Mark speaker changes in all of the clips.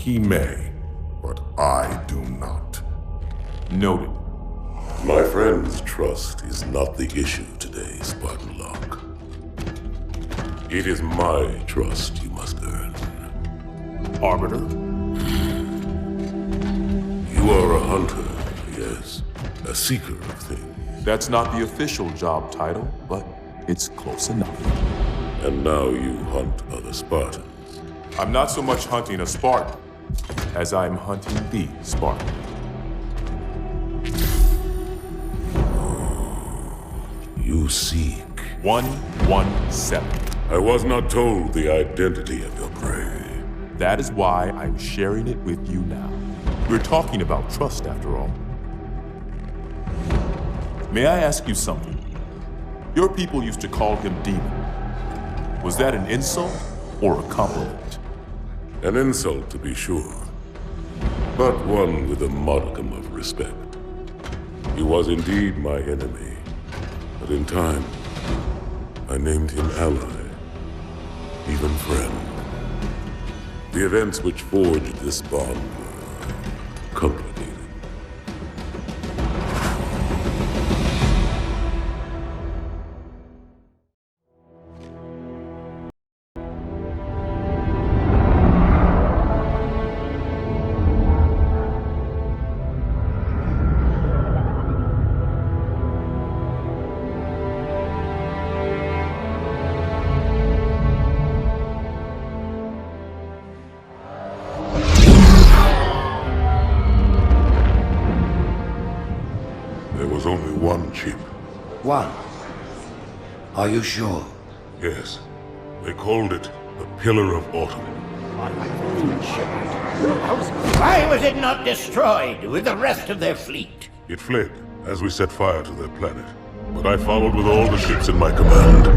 Speaker 1: He may, but I do not.
Speaker 2: Noted.
Speaker 3: My friend's trust is not the issue today, Spartan Locke. It is my trust you must earn.
Speaker 2: Arbiter?
Speaker 3: You are a hunter, yes. A seeker of things.
Speaker 2: That's not the official job title, but it's close enough.
Speaker 3: And now you hunt other Spartans.
Speaker 2: I'm not so much hunting a Spartan, as I'm hunting the Spartan.
Speaker 3: You seek.
Speaker 2: 117.
Speaker 3: I was not told the identity of your prey.
Speaker 2: That is why I'm sharing it with you now. We're talking about trust, after all. May I ask you something? Your people used to call him Demon. Was that an insult or a compliment?
Speaker 3: An insult, to be sure, but one with a modicum of respect. He was indeed my enemy, but in time, I named him ally, even friend. The events which forged this bond were complicated. There was only one chip.
Speaker 4: One? Are you sure?
Speaker 3: Yes. They called it the Pillar of Autumn.
Speaker 5: Why was it not destroyed with the rest of their fleet?
Speaker 3: It fled as we set fire to their planet. But I followed with all the ships in my command.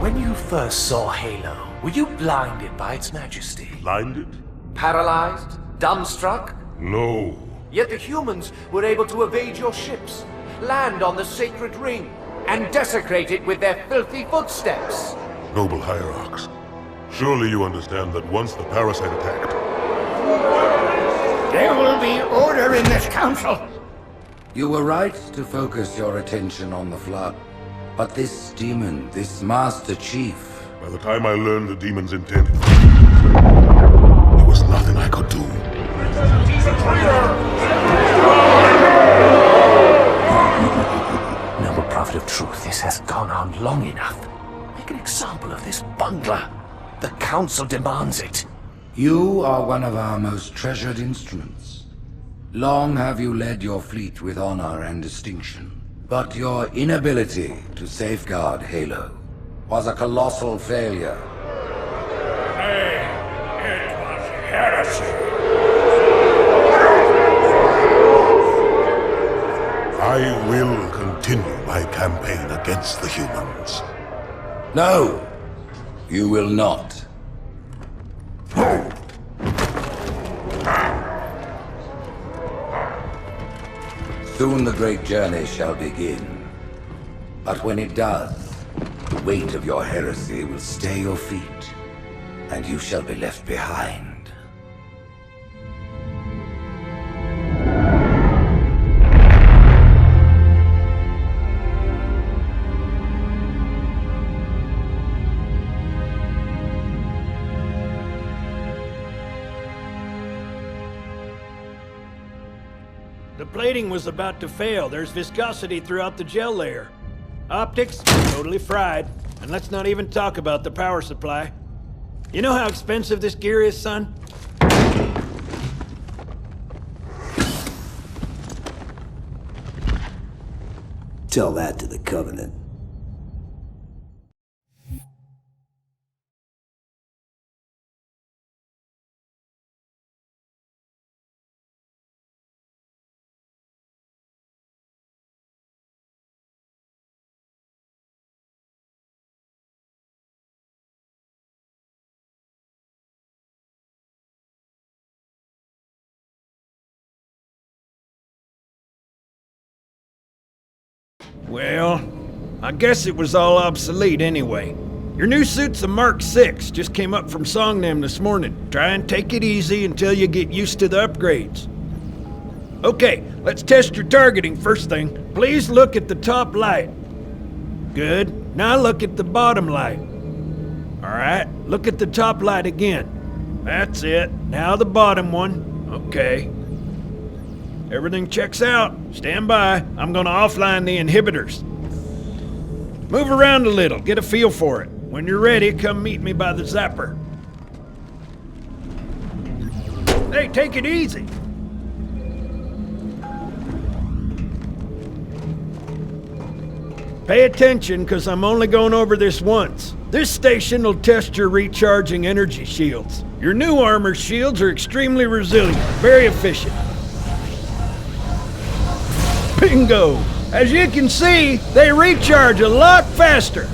Speaker 6: When you first saw Halo, were you blinded by its majesty?
Speaker 3: Blinded?
Speaker 6: Paralyzed? Dumbstruck?
Speaker 3: No.
Speaker 6: Yet the humans were able to evade your ships, land on the sacred ring, and desecrate it with their filthy footsteps.
Speaker 3: Noble hierarchs, surely you understand that once the parasite attacked...
Speaker 5: There will be order in this council.
Speaker 4: You were right to focus your attention on the Flood. But this demon, this Master Chief...
Speaker 3: By the time I learned the demon's intent, there was nothing I could do.
Speaker 5: He's a traitor!
Speaker 6: Noble Prophet of Truth, this has gone on long enough. Make an example of this bungler. The Council demands it.
Speaker 4: You are one of our most treasured instruments. Long have you led your fleet with honor and distinction. But your inability to safeguard Halo was a colossal failure.
Speaker 5: Hey, it was heresy.
Speaker 3: I will continue my campaign against the humans.
Speaker 4: No, you will not. Soon the great journey shall begin. But when it does, the weight of your heresy will stay your feet, and you shall be left behind.
Speaker 7: The plating was about to fail. There's viscosity throughout the gel layer. Optics, totally fried. And let's not even talk about the power supply. You know how expensive this gear is, son?
Speaker 8: Tell that to the Covenant.
Speaker 7: Well, I guess it was all obsolete anyway. Your new suit's a Mark 6, just came up from Songnam this morning. Try and take it easy until you get used to the upgrades. Okay, let's test your targeting first thing. Please look at the top light. Good. Now look at the bottom light. Alright, look at the top light again. That's it. Now the bottom one. Okay. Everything checks out. Stand by. I'm gonna offline the inhibitors. Move around a little, get a feel for it. When you're ready, come meet me by the zapper. Hey, take it easy. Pay attention, because I'm only going over this once. This station will test your recharging energy shields. Your new armor shields are extremely resilient, very efficient. Bingo! As you can see, they recharge a lot faster.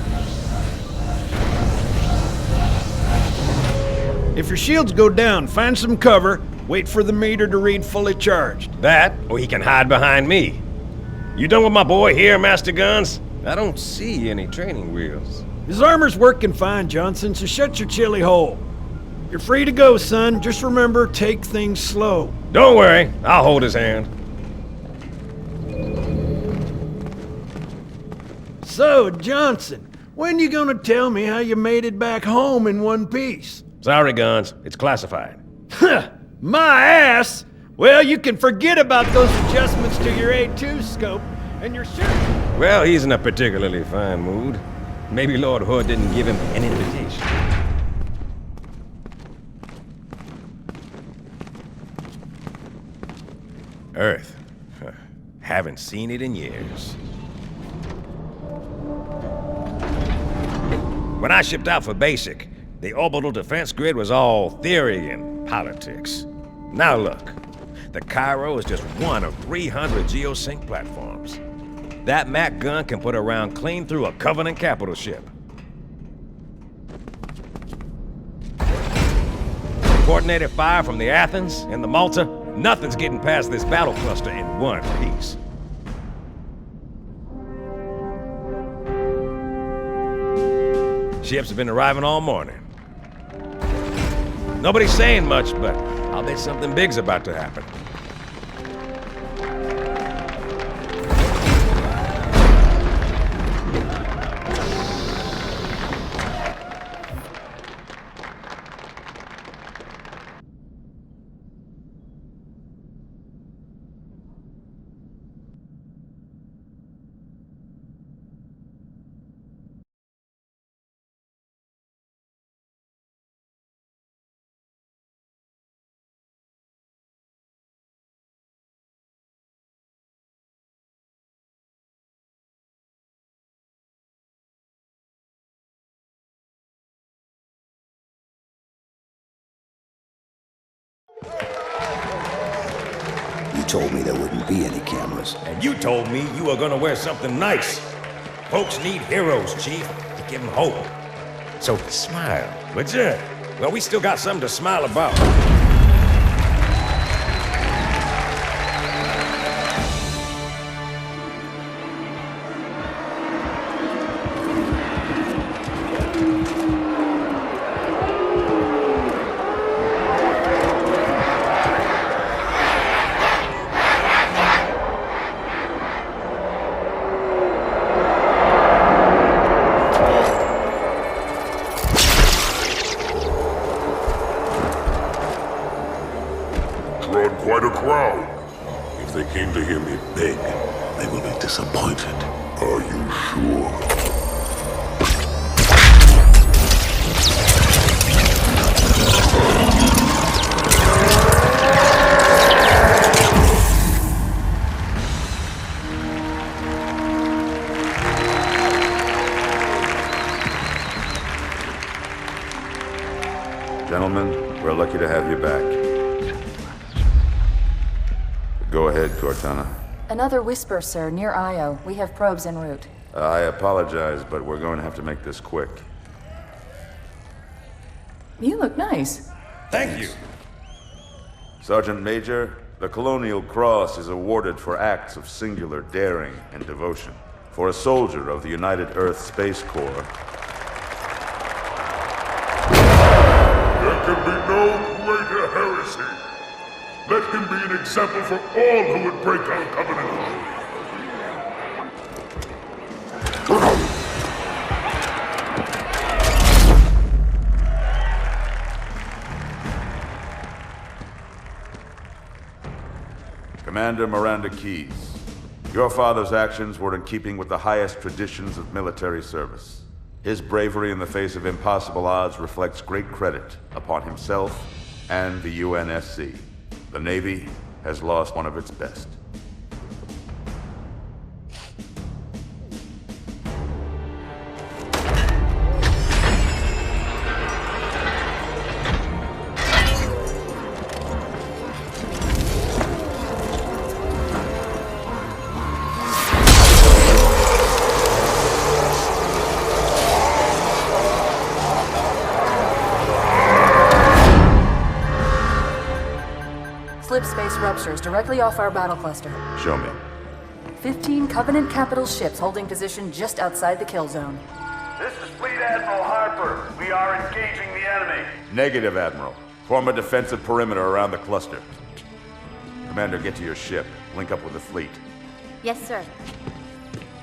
Speaker 7: If your shields go down, find some cover, wait for the meter to read fully charged.
Speaker 9: That, or he can hide behind me. You done with my boy here, Master Guns? I don't see any training wheels.
Speaker 7: His armor's working fine, Johnson, so shut your chilly hole. You're free to go, son. Just remember, take things slow.
Speaker 9: Don't worry, I'll hold his hand.
Speaker 7: So, Johnson, when you gonna tell me how you made it back home in one piece?
Speaker 9: Sorry, Guns, it's classified.
Speaker 7: My ass! Well, you can forget about those adjustments to your A2 scope, and you're sure...
Speaker 9: Well, he's in a particularly fine mood. Maybe Lord Hood didn't give him an invitation. Earth. Haven't seen it in years. When I shipped out for basic, the orbital defense grid was all theory and politics. Now look, the Cairo is just one of 300 geosync platforms. That Mac gun can put a round clean through a Covenant capital ship. Coordinated fire from the Athens and the Malta, nothing's getting past this battle cluster in one piece. Ships have been arriving all morning. Nobody's saying much, but I'll bet something big's about to happen.
Speaker 8: You told me there wouldn't be any cameras.
Speaker 9: And you told me you were gonna wear something nice. Folks need heroes, Chief, to give them hope. So smile, would you? Well, we still got something to smile about.
Speaker 1: Quite a crowd.
Speaker 3: If they came to hear me beg, they will be disappointed.
Speaker 1: Are you sure?
Speaker 10: Gentlemen, we're lucky to have you back. Go ahead, Cortana.
Speaker 11: Another whisper, sir, near Io. We have probes en route.
Speaker 10: I apologize, but we're going to have to make this quick.
Speaker 11: You look nice.
Speaker 9: Thank you.
Speaker 10: Sergeant Major, the Colonial Cross is awarded for acts of singular daring and devotion. For a soldier of the United Earth Space Corps,
Speaker 1: mercy. Let him be an example for all who would break our covenant.
Speaker 10: Commander Miranda Keyes, your father's actions were in keeping with the highest traditions of military service. His bravery in the face of impossible odds reflects great credit upon himself and the UNSC. The Navy has lost one of its best.
Speaker 11: Slip space ruptures directly off our battle cluster.
Speaker 10: Show me.
Speaker 11: 15 Covenant capital ships holding position just outside the kill zone.
Speaker 12: This is Fleet Admiral Harper. We are engaging the enemy.
Speaker 10: Negative, Admiral. Form a defensive perimeter around the cluster. Commander, get to your ship. Link up with the fleet.
Speaker 13: Yes, sir.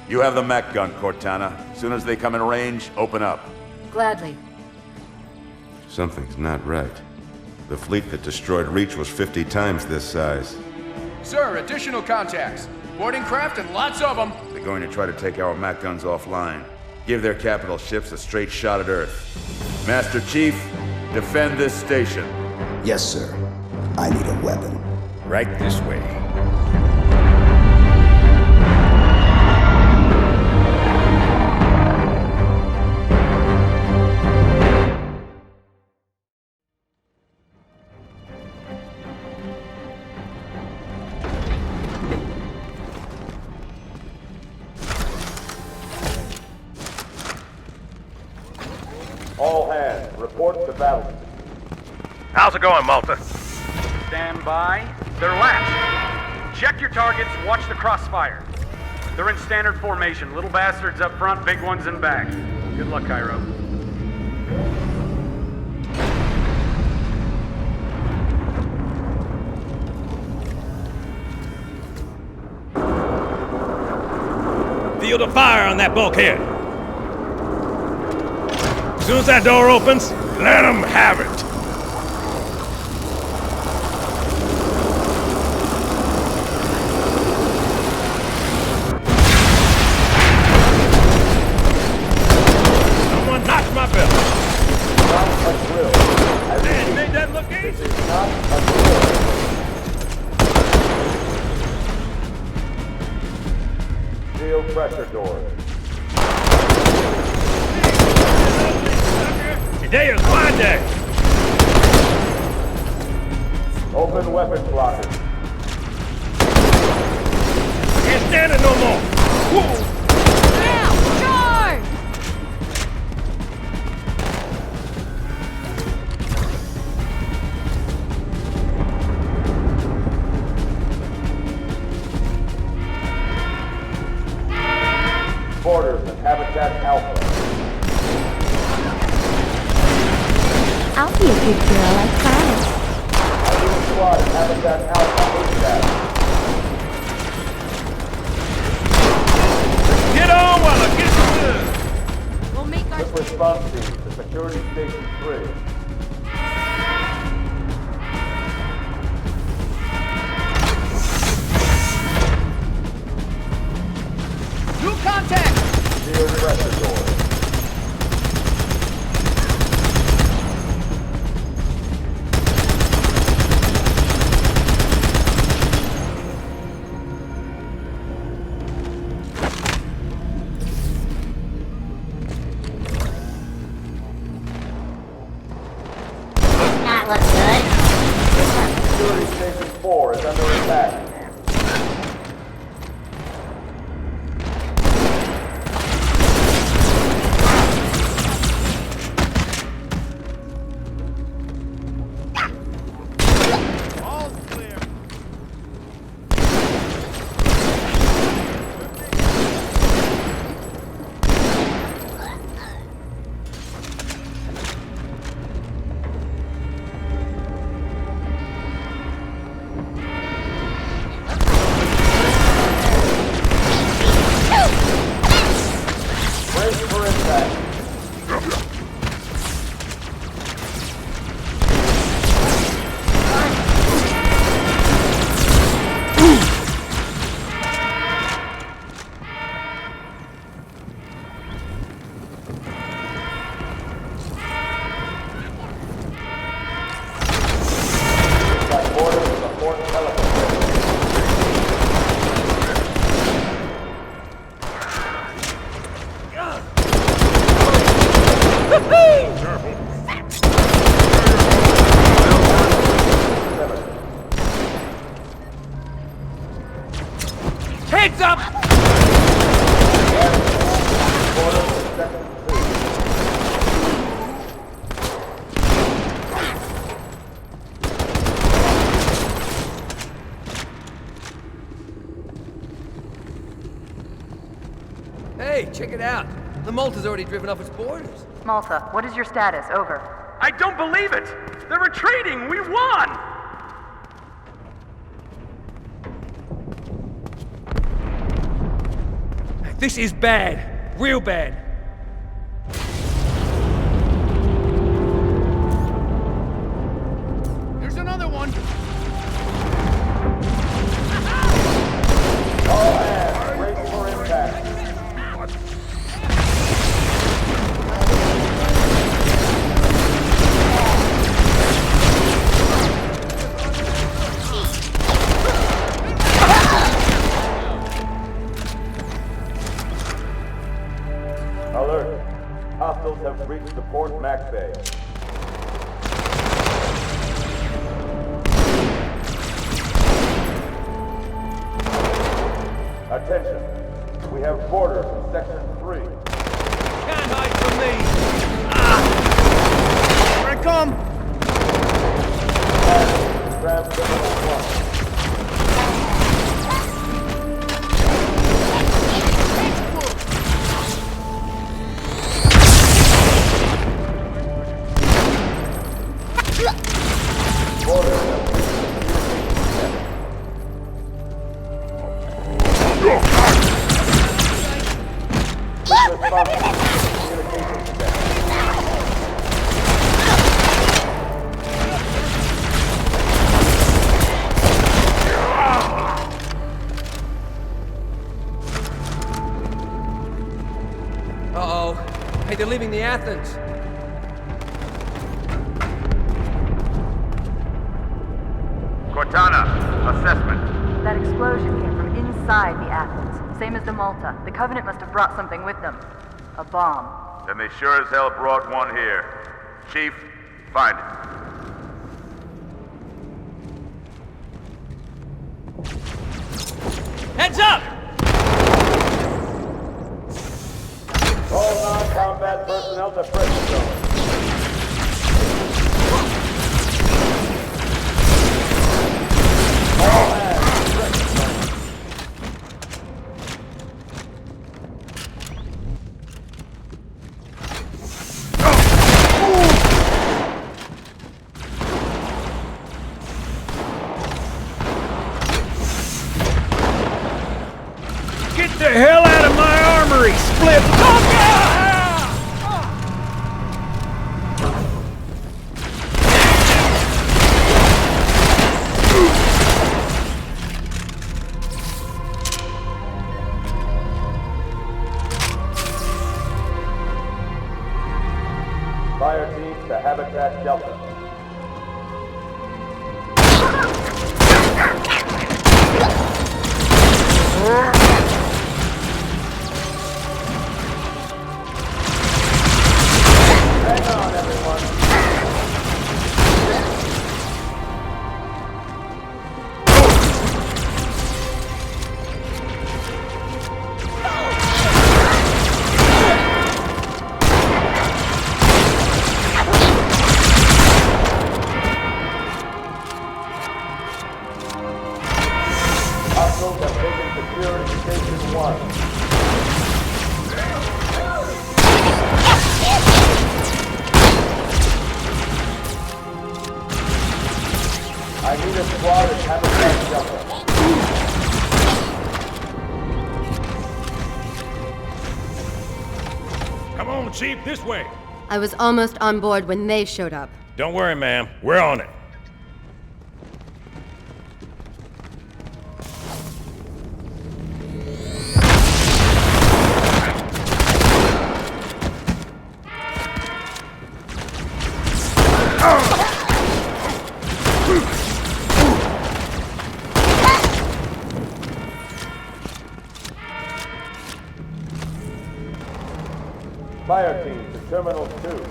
Speaker 10: You have the Mac gun, Cortana. As soon as they come in range, open up.
Speaker 11: Gladly.
Speaker 10: Something's not right. The fleet that destroyed Reach was 50 times this size.
Speaker 14: Sir, additional contacts. Boarding craft and lots of them.
Speaker 10: They're going to try to take our Mac guns offline. Give their capital ships a straight shot at Earth. Master Chief, defend this station.
Speaker 8: Yes, sir. I need a weapon.
Speaker 9: Right this way.
Speaker 12: All hands, report to battle.
Speaker 9: How's it going, Malta?
Speaker 12: Stand by. They're latched. Check your targets, watch the crossfire. They're in standard formation. Little bastards up front, big ones in back. Good luck, Cairo.
Speaker 9: Field of fire on that bulkhead. As soon as that door opens, let them have it. Someone knocked my bell.
Speaker 12: Not a drill.
Speaker 9: Man, made that look easy.
Speaker 12: This is not a drill. Steel pressure doors.
Speaker 9: Today is my day.
Speaker 12: Open weapons lockers.
Speaker 9: Can't stand it no more. Whoa.
Speaker 13: Now, charge!
Speaker 12: Borders and Habitat Alpha.
Speaker 13: I'll be a good girl, I promise.
Speaker 12: Enemy squad and Habitat Alpha ASAP.
Speaker 14: Get on while I get you good.
Speaker 13: We'll make our...
Speaker 12: Quick response team to Security Station 3.
Speaker 14: New contact!
Speaker 12: Steel pressure doors.
Speaker 13: Not look good.
Speaker 12: Security Station 4 is under attack.
Speaker 6: Heads up!
Speaker 15: Hey, check it out. The Malta's already driven off its borders.
Speaker 11: Malta, what is your status? Over.
Speaker 12: I don't believe it! They're retreating! We won!
Speaker 15: This is bad. Real bad.
Speaker 14: Here's another one.
Speaker 10: All hands, brace for impact. Alert. Hostiles have reached the port Mac Bay. Attention. We have boarders in Section 3.
Speaker 15: Can't hide from me! Ah! Here I come!
Speaker 10: Grab Terminal 1.
Speaker 15: Uh-oh. Hey, they're leaving the Athens.
Speaker 10: Cortana, assessment.
Speaker 11: That explosion came from inside the Athens. Same as the Malta. The Covenant must have brought something with them. A bomb.
Speaker 10: Then they sure as hell brought one here. Chief, find it.
Speaker 15: Heads up!
Speaker 10: All non-combat personnel to pressure zone. All hands, pressure zone.
Speaker 7: Get the hell out of my armory, split!
Speaker 10: Fire teams to Habitat Delta. Hang on, everyone. Hostiles have taken security station 1. I need a squad at Habitat Delta.
Speaker 9: Come on, Chief, this way.
Speaker 16: I was almost on board when they showed up.
Speaker 9: Don't worry, ma'am. We're on it.
Speaker 10: Fire team to Terminal 2.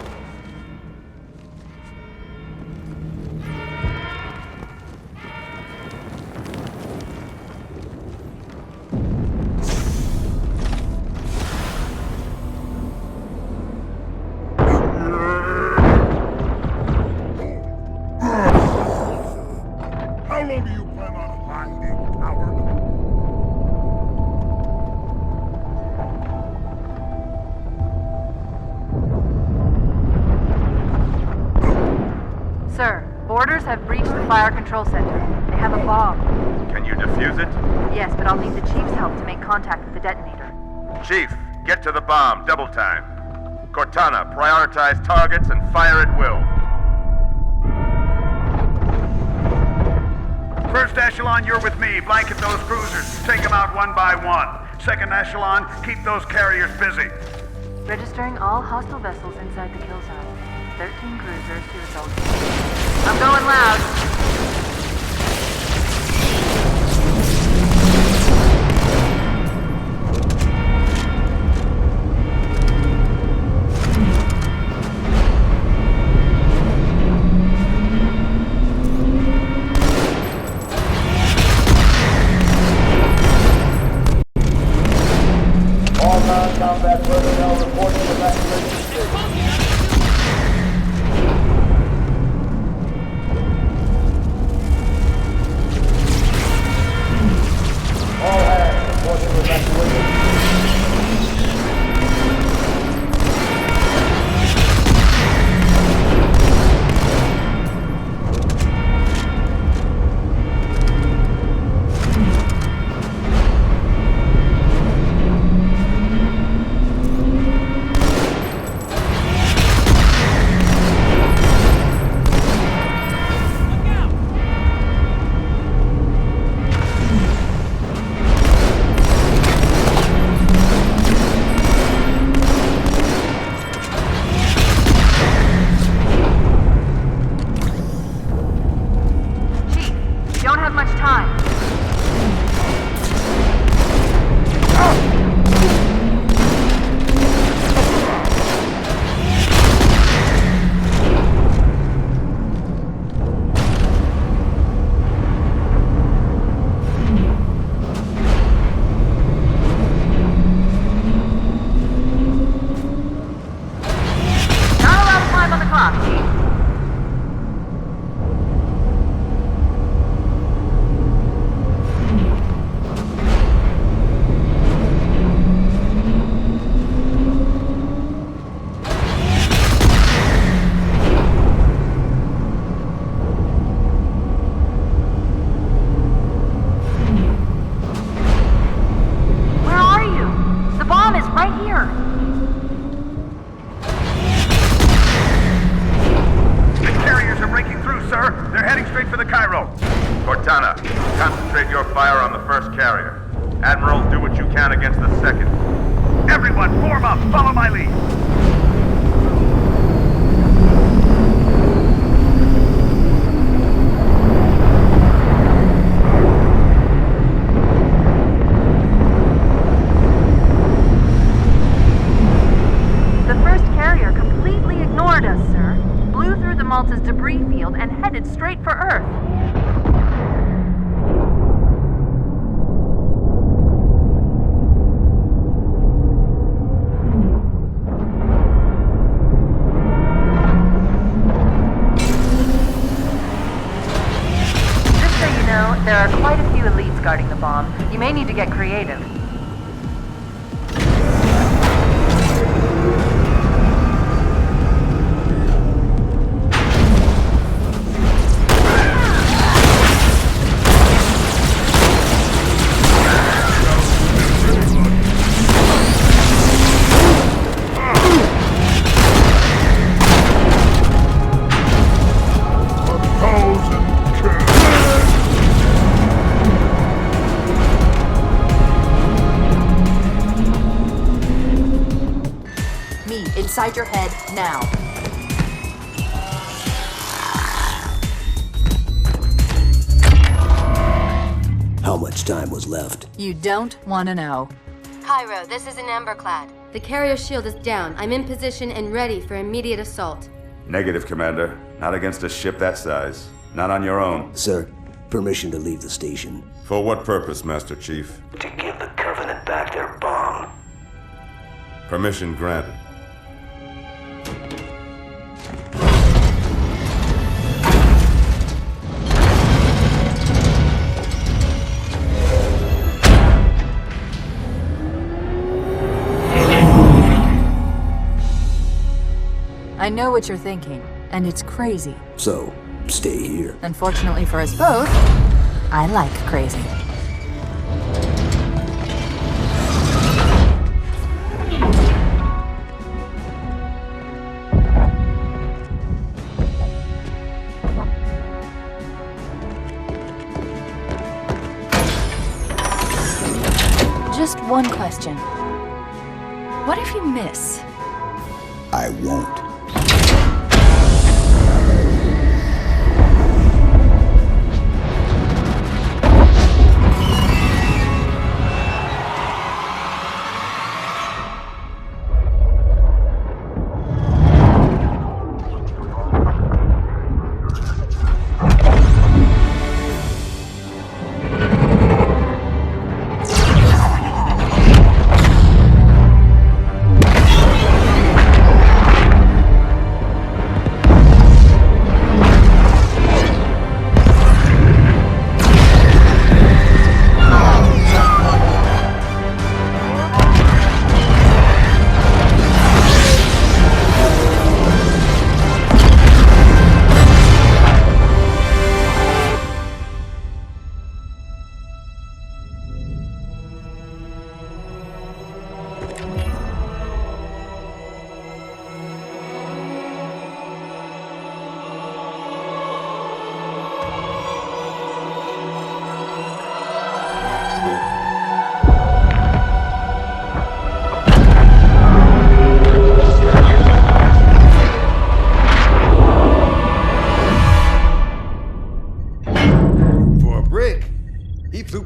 Speaker 1: long do you plan on hiding, coward?
Speaker 11: Sir, boarders have breached the fire control center. They have a bomb.
Speaker 10: Can you defuse it?
Speaker 11: Yes, but I'll need the Chief's help to make contact with the detonator.
Speaker 10: Chief, get to the bomb, double time. Cortana, prioritize targets and fire at will.
Speaker 17: First echelon, you're with me. Blanket those cruisers. Take them out one by one. Second echelon, keep those carriers busy.
Speaker 11: Registering all hostile vessels inside the kill zone. 13 cruisers, 2 assault ships. I'm going loud.
Speaker 17: All non-combat personnel reporting evacuation station. All hands reporting evacuation.
Speaker 10: Cortana, concentrate your fire on the first carrier. Admiral, do what you can against the second.
Speaker 17: Everyone, form up! Follow my lead!
Speaker 11: The first carrier completely ignored us, sir. Blew through the Malta's debris field and headed straight for Earth. There are quite a few elites guarding the bomb. You may need to get creative.
Speaker 18: Inside your head, now.
Speaker 8: How much time was left?
Speaker 18: You don't want to know.
Speaker 16: Cairo, this is an Emberclad. The carrier shield is down. I'm in position and ready for immediate assault.
Speaker 10: Negative, Commander. Not against a ship that size. Not on your own.
Speaker 8: Sir, permission to leave the station.
Speaker 10: For what purpose, Master Chief?
Speaker 8: To give the Covenant back their bomb.
Speaker 10: Permission granted.
Speaker 18: I know what you're thinking, and it's crazy.
Speaker 8: So, stay here.
Speaker 18: Unfortunately for us both, I like crazy. Just one question. What if you miss?
Speaker 8: I won't.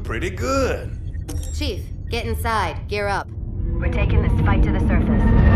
Speaker 9: Pretty good.
Speaker 16: Chief, get inside. Gear up.
Speaker 11: We're taking this fight to the surface.